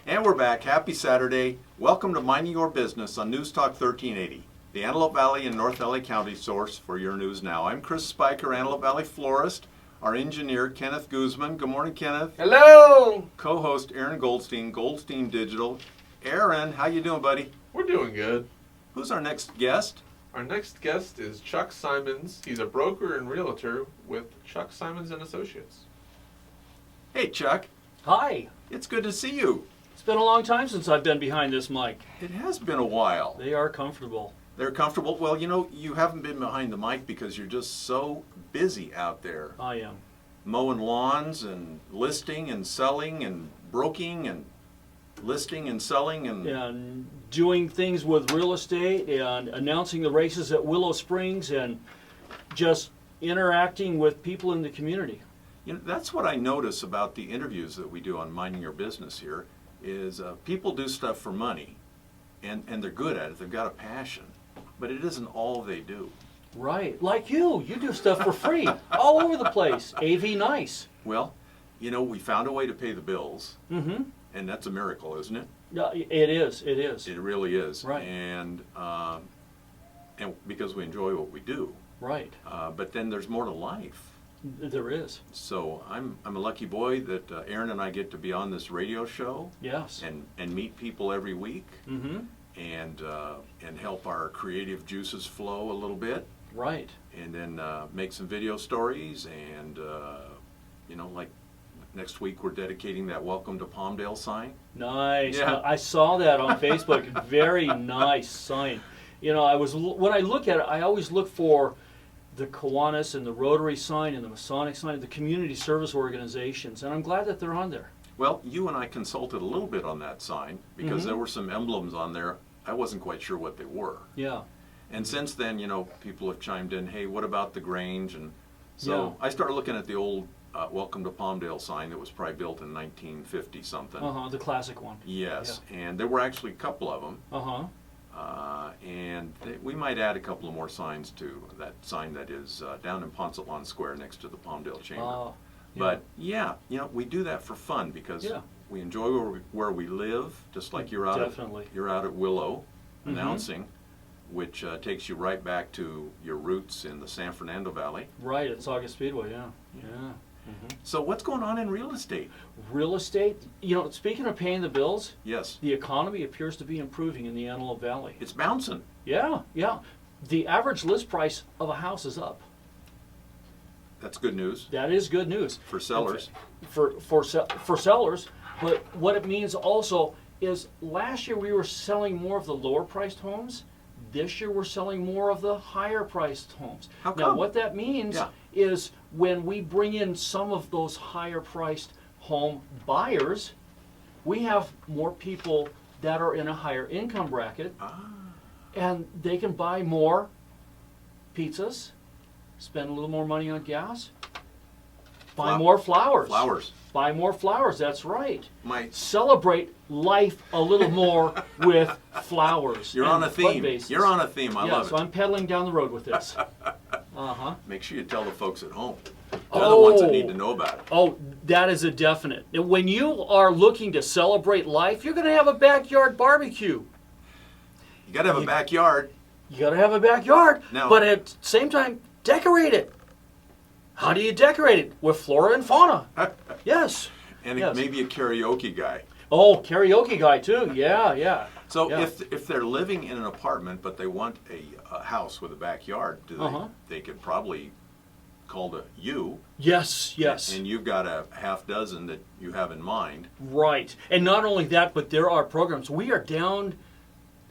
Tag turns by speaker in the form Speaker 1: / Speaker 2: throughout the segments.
Speaker 1: And we're back. Happy Saturday. Welcome to Minding Your Business on News Talk 1380, the Antelope Valley and North LA County source for your news now. I'm Chris Spiker, Antelope Valley florist. Our engineer, Kenneth Guzman. Good morning, Kenneth.
Speaker 2: Hello.
Speaker 1: Co-host Aaron Goldstein, Goldstein Digital. Aaron, how you doing, buddy?
Speaker 2: We're doing good.
Speaker 1: Who's our next guest?
Speaker 2: Our next guest is Chuck Simons. He's a broker and realtor with Chuck Simons and Associates.
Speaker 1: Hey, Chuck.
Speaker 3: Hi.
Speaker 1: It's good to see you.
Speaker 3: It's been a long time since I've been behind this mic.
Speaker 1: It has been a while.
Speaker 3: They are comfortable.
Speaker 1: They're comfortable. Well, you know, you haven't been behind the mic because you're just so busy out there.
Speaker 3: I am.
Speaker 1: Mowing lawns and listing and selling and broking and listing and selling
Speaker 3: And doing things with real estate and announcing the races at Willow Springs and just interacting with people in the community.
Speaker 1: You know, that's what I notice about the interviews that we do on Minding Your Business here is people do stuff for money and they're good at it. They've got a passion, but it isn't all they do.
Speaker 3: Right. Like you. You do stuff for free all over the place. AV nice.
Speaker 1: Well, you know, we found a way to pay the bills,
Speaker 3: Mm-hmm.
Speaker 1: and that's a miracle, isn't it?
Speaker 3: It is. It is.
Speaker 1: It really is.
Speaker 3: Right.
Speaker 1: And because we enjoy what we do.
Speaker 3: Right.
Speaker 1: But then there's more to life.
Speaker 3: There is.
Speaker 1: So I'm a lucky boy that Aaron and I get to be on this radio show
Speaker 3: Yes.
Speaker 1: and meet people every week
Speaker 3: Mm-hmm.
Speaker 1: and help our creative juices flow a little bit,
Speaker 3: Right.
Speaker 1: and then make some video stories and you know, like next week we're dedicating that Welcome to Palmdale sign.
Speaker 3: Nice.
Speaker 1: Yeah.
Speaker 3: I saw that on Facebook. Very nice sign. You know, when I look at it, I always look for the Kiwanis and the Rotary sign and the Masonic sign, the community service organizations, and I'm glad that they're on there.
Speaker 1: Well, you and I consulted a little bit on that sign because
Speaker 3: Mhm.
Speaker 1: there were some emblems on there. I wasn't quite sure what they were.
Speaker 3: Yeah.
Speaker 1: And since then, you know, people have chimed in, hey, what about the Grange? And so
Speaker 3: Yeah.
Speaker 1: I started looking at the old Welcome to Palmdale sign that was probably built in 1950 something.
Speaker 3: The classic one.
Speaker 1: Yes, and there were actually a couple of them. And we might add a couple of more signs to that sign that is down in Ponce Square next to the Palmdale Chamber. But yeah, you know, we do that for fun because
Speaker 3: Yeah.
Speaker 1: we enjoy where we live, just like you're out
Speaker 3: Definitely.
Speaker 1: at Willow
Speaker 3: Mhm.
Speaker 1: announcing, which takes you right back to your roots in the San Fernando Valley.
Speaker 3: Right, at Saugus Speedway, yeah. Yeah.
Speaker 1: So what's going on in real estate?
Speaker 3: Real estate, you know, speaking of paying the bills,
Speaker 1: Yes,
Speaker 3: the economy appears to be improving in the Antelope Valley.
Speaker 1: it's bouncing.
Speaker 3: Yeah, yeah. The average list price of a house is up.
Speaker 1: That's good news
Speaker 3: That is good news.
Speaker 1: for sellers.
Speaker 3: For sellers, but what it means also is last year we were selling more of the lower priced homes. This year we're selling more of the higher priced homes.
Speaker 1: How
Speaker 3: Now
Speaker 1: come?
Speaker 3: what that means
Speaker 1: Yeah.
Speaker 3: is when we bring in some of those higher priced home buyers, we have more people that are in a higher income bracket, and they can buy more pizzas, spend a little more money on gas, buy more flowers.
Speaker 1: Flowers.
Speaker 3: Buy more flowers, that's right.
Speaker 1: My,
Speaker 3: Celebrate life a little more with flowers.
Speaker 1: you're
Speaker 3: and
Speaker 1: on a theme.
Speaker 3: bud vases.
Speaker 1: You're on a theme. I
Speaker 3: yeah,
Speaker 1: love
Speaker 3: so
Speaker 1: it.
Speaker 3: I'm pedaling down the road with this.
Speaker 1: Make sure you tell the folks at home. They're the ones that need to know about it.
Speaker 3: Oh, that is a definite. And when you are looking to celebrate life, you're going to have a backyard barbecue.
Speaker 1: You got to have a backyard.
Speaker 3: You got to have a backyard,
Speaker 1: Now-
Speaker 3: but at the same time, decorate it. How do you decorate it? With flora and fauna. Yes.
Speaker 1: And
Speaker 3: Yes.
Speaker 1: maybe a karaoke guy.
Speaker 3: Oh, karaoke guy too. Yeah, yeah.
Speaker 1: So
Speaker 3: Yeah.
Speaker 1: if they're living in an apartment but they want a house with a backyard, they could probably call to you.
Speaker 3: Yes, yes.
Speaker 1: And you've got a half dozen that you have in mind.
Speaker 3: Right. And not only that, but there are programs. We are down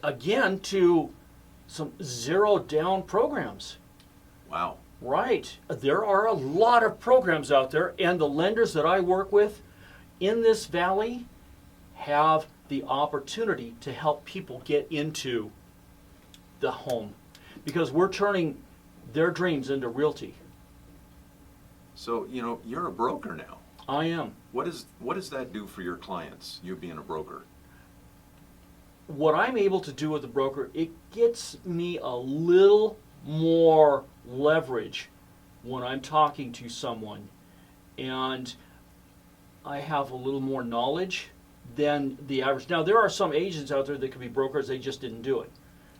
Speaker 3: again to some zero down programs.
Speaker 1: Wow.
Speaker 3: Right. There are a lot of programs out there, and the lenders that I work with in this valley have the opportunity to help people get into the home because we're turning their dreams into realty.
Speaker 1: So, you know, you're a broker now.
Speaker 3: I am.
Speaker 1: What does that do for your clients, you being a broker?
Speaker 3: What I'm able to do with the broker, it gets me a little more leverage when I'm talking to someone, and I have a little more knowledge than the average. Now, there are some agents out there that could be brokers, they just didn't do it.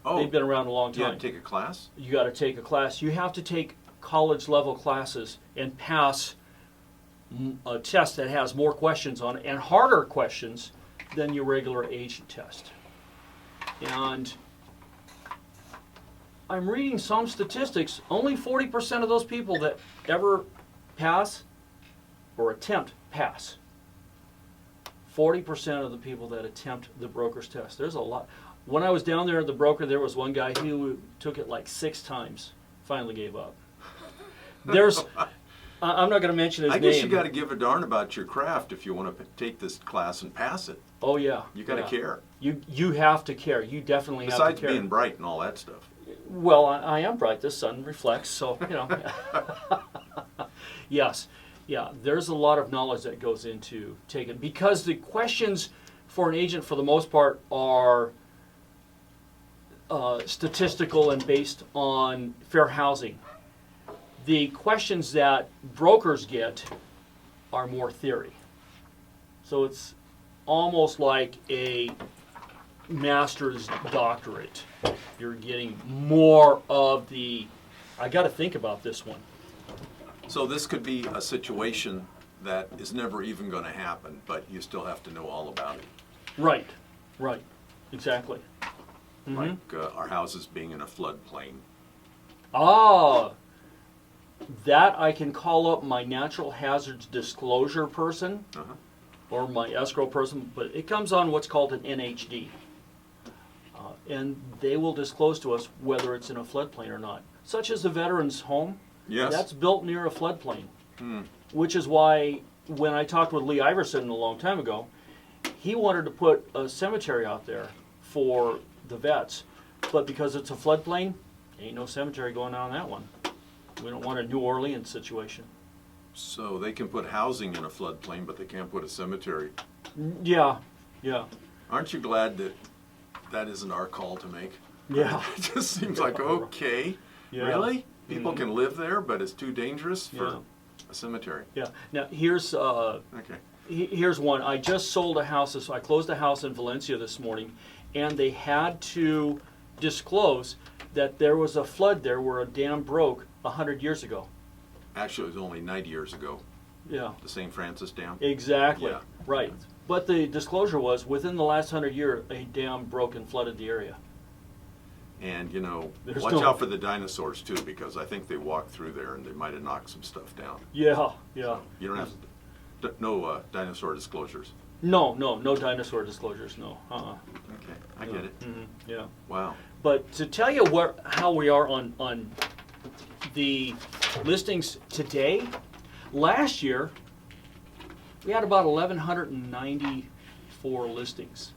Speaker 1: Oh,
Speaker 3: They've been around a long
Speaker 1: you
Speaker 3: time.
Speaker 1: had to take a class?
Speaker 3: You got to take a class. You have to take college level classes and pass a test that has more questions on it and harder questions than your regular agent test. And I'm reading some statistics, only 40% of those people that ever pass or attempt pass. 40% of the people that attempt the broker's test. There's a lot. When I was down there at the broker, there was one guy who took it like 6 times, finally gave up. There's, I'm not going to mention his name.
Speaker 1: I guess you got to give a darn about your craft if you want to take this class and pass it.
Speaker 3: Oh yeah.
Speaker 1: You got to care.
Speaker 3: You have to care. You definitely have to care.
Speaker 1: Besides being bright and all that stuff.
Speaker 3: Well, I am bright. The sun reflects, so you know. Yes, yeah. There's a lot of knowledge that goes into taking, because the questions for an agent, for the most part, are statistical and based on fair housing. The questions that brokers get are more theory. So it's almost like a master's doctorate. You're getting more of the, I got to think about this one.
Speaker 1: So this could be a situation that is never even going to happen, but you still have to know all about it.
Speaker 3: Right, exactly.
Speaker 1: Like our houses being in a floodplain.
Speaker 3: Ah, that I can call up my natural hazards disclosure person or my escrow person, but it comes on what's called an NHD. And they will disclose to us whether it's in a floodplain or not. Such as the veterans' home.
Speaker 1: Yes.
Speaker 3: That's built near a floodplain. Which is why when I talked with Lee Iverson a long time ago, he wanted to put a cemetery out there for the vets. But because it's a floodplain, ain't no cemetery going on that one. We don't want a New Orleans situation.
Speaker 1: So they can put housing in a floodplain, but they can't put a cemetery.
Speaker 3: Yeah.
Speaker 1: Aren't you glad that that isn't our call to make?
Speaker 3: Yeah.
Speaker 1: It just seems like, okay,
Speaker 3: Yeah.
Speaker 1: really? People can live there, but it's too dangerous for a cemetery.
Speaker 3: Yeah. Now here's
Speaker 1: Okay.
Speaker 3: here's one. I just sold a house. So I closed a house in Valencia this morning, and they had to disclose that there was a flood there where a dam broke 100 years ago.
Speaker 1: Actually, it was only 90 years ago.
Speaker 3: Yeah.
Speaker 1: The St. Francis Dam.
Speaker 3: Exactly.
Speaker 1: Yeah.
Speaker 3: Right. But the disclosure was within the last 100 years, a dam broke and flooded the area.
Speaker 1: And, you know,
Speaker 3: There's
Speaker 1: watch
Speaker 3: no-
Speaker 1: out for the dinosaurs, too, because I think they walked through there and they might have knocked some stuff down.
Speaker 3: Yeah.
Speaker 1: You don't have no dinosaur disclosures.
Speaker 3: No dinosaur disclosures. No.
Speaker 1: Okay, I get it.
Speaker 3: Yeah.
Speaker 1: Wow.
Speaker 3: But to tell you how we are on the listings today, last year we had about 1,194 listings.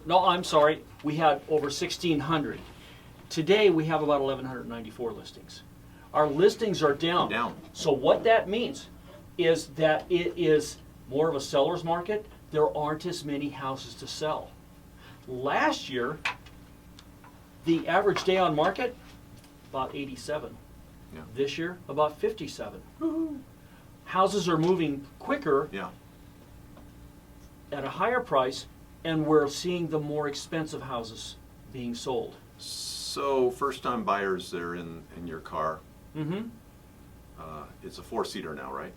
Speaker 3: No, I'm sorry, we had over 1,600. Today we have about 1,194 listings. Our listings are down. So what that means is that it is more of a seller's market. There aren't as many houses to sell. Last year, the average day on market, about 87.
Speaker 1: Yeah.
Speaker 3: This year, about 57. Woo-hoo. Houses are moving quicker at a higher price, and we're seeing the more expensive houses being sold.
Speaker 1: So, first-time buyers, they're in your car. It's a 4-seater now, right?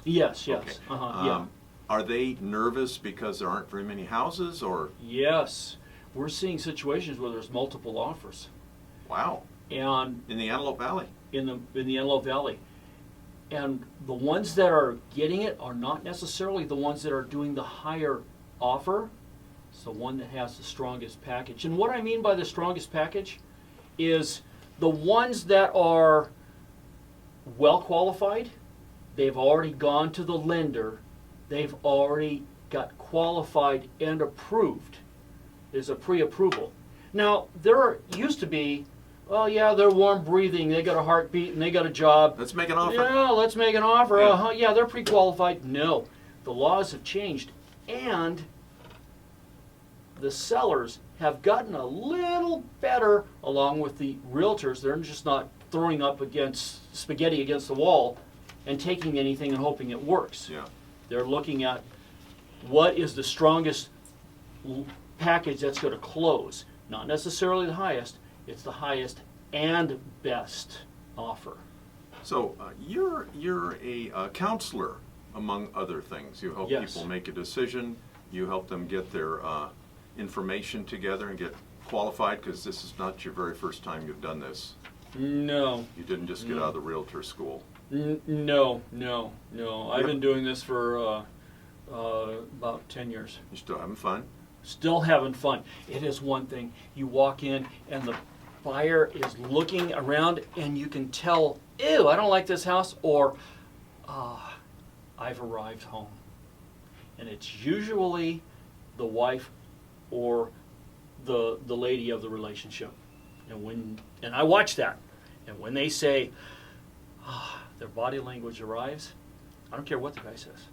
Speaker 3: Yes.
Speaker 1: Okay.
Speaker 3: Yeah.
Speaker 1: Are they nervous because there aren't very many houses, or?
Speaker 3: Yes. We're seeing situations where there's multiple offers.
Speaker 1: Wow.
Speaker 3: And
Speaker 1: in the Antelope Valley?
Speaker 3: In the Antelope Valley. And the ones that are getting it are not necessarily the ones that are doing the higher offer. It's the one that has the strongest package. And what I mean by the strongest package is the ones that are well qualified, they've already gone to the lender, they've already got qualified and approved. There's a pre-approval. Now, there used to be, well, yeah, they're warm breathing, they got a heartbeat and they got a job.
Speaker 1: Let's make an offer.
Speaker 3: Yeah, let's make an offer.
Speaker 1: Yeah,
Speaker 3: Yeah, they're pre-qualified. No, the laws have changed, and the sellers have gotten a little better along with the realtors. They're just not throwing up against spaghetti against the wall and taking anything and hoping it works.
Speaker 1: Yeah.
Speaker 3: They're looking at what is the strongest package that's going to close. Not necessarily the highest, it's the highest and best offer.
Speaker 1: So you're a counselor, among other things. You help
Speaker 3: Yes.
Speaker 1: people make a decision. You help them get their information together and get qualified, because this is not your very first time you've done this.
Speaker 3: No.
Speaker 1: You didn't just get out of the Realtor school.
Speaker 3: No. I've been doing this for about 10 years.
Speaker 1: You're still having fun?
Speaker 3: Still having fun. It is one thing. You walk in and the buyer is looking around and you can tell, ew, I don't like this house, or I've arrived home. And it's usually the wife or the lady of the relationship. And I watch that. And when they say, their body language arrives, I don't care what the guy says.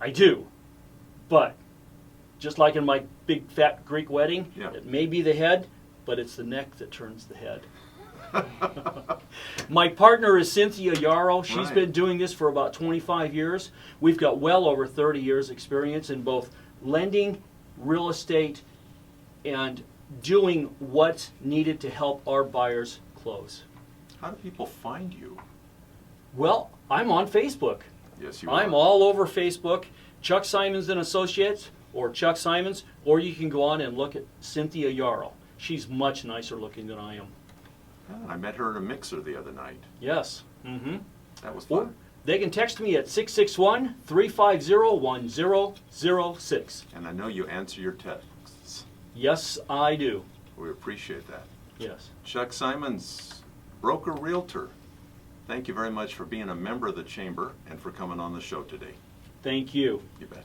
Speaker 3: I do. But just like in my big fat Greek wedding,
Speaker 1: Yeah.
Speaker 3: It may be the head, but it's the neck that turns the head. My partner is Cynthia Yarrow. She's
Speaker 1: Right.
Speaker 3: been doing this for about 25 years. We've got well over 30 years experience in both lending, real estate, and doing what's needed to help our buyers close.
Speaker 1: How do people find you?
Speaker 3: Well, I'm on Facebook.
Speaker 1: Yes, you
Speaker 3: I'm
Speaker 1: are.
Speaker 3: all over Facebook, Chuck Simons and Associates, or Chuck Simons, or you can go on and look at Cynthia Yarrow. She's much nicer looking than I am.
Speaker 1: I met her at a mixer the other night.
Speaker 3: Yes. Mm-hmm.
Speaker 1: That was
Speaker 3: Or
Speaker 1: fun.
Speaker 3: they can text me at 661-350-1006.
Speaker 1: And I know you answer your texts.
Speaker 3: Yes, I do.
Speaker 1: We appreciate that.
Speaker 3: Yes.
Speaker 1: Chuck Simons, broker realtor. Thank you very much for being a member of the chamber and for coming on the show today.
Speaker 3: Thank you.
Speaker 1: You bet.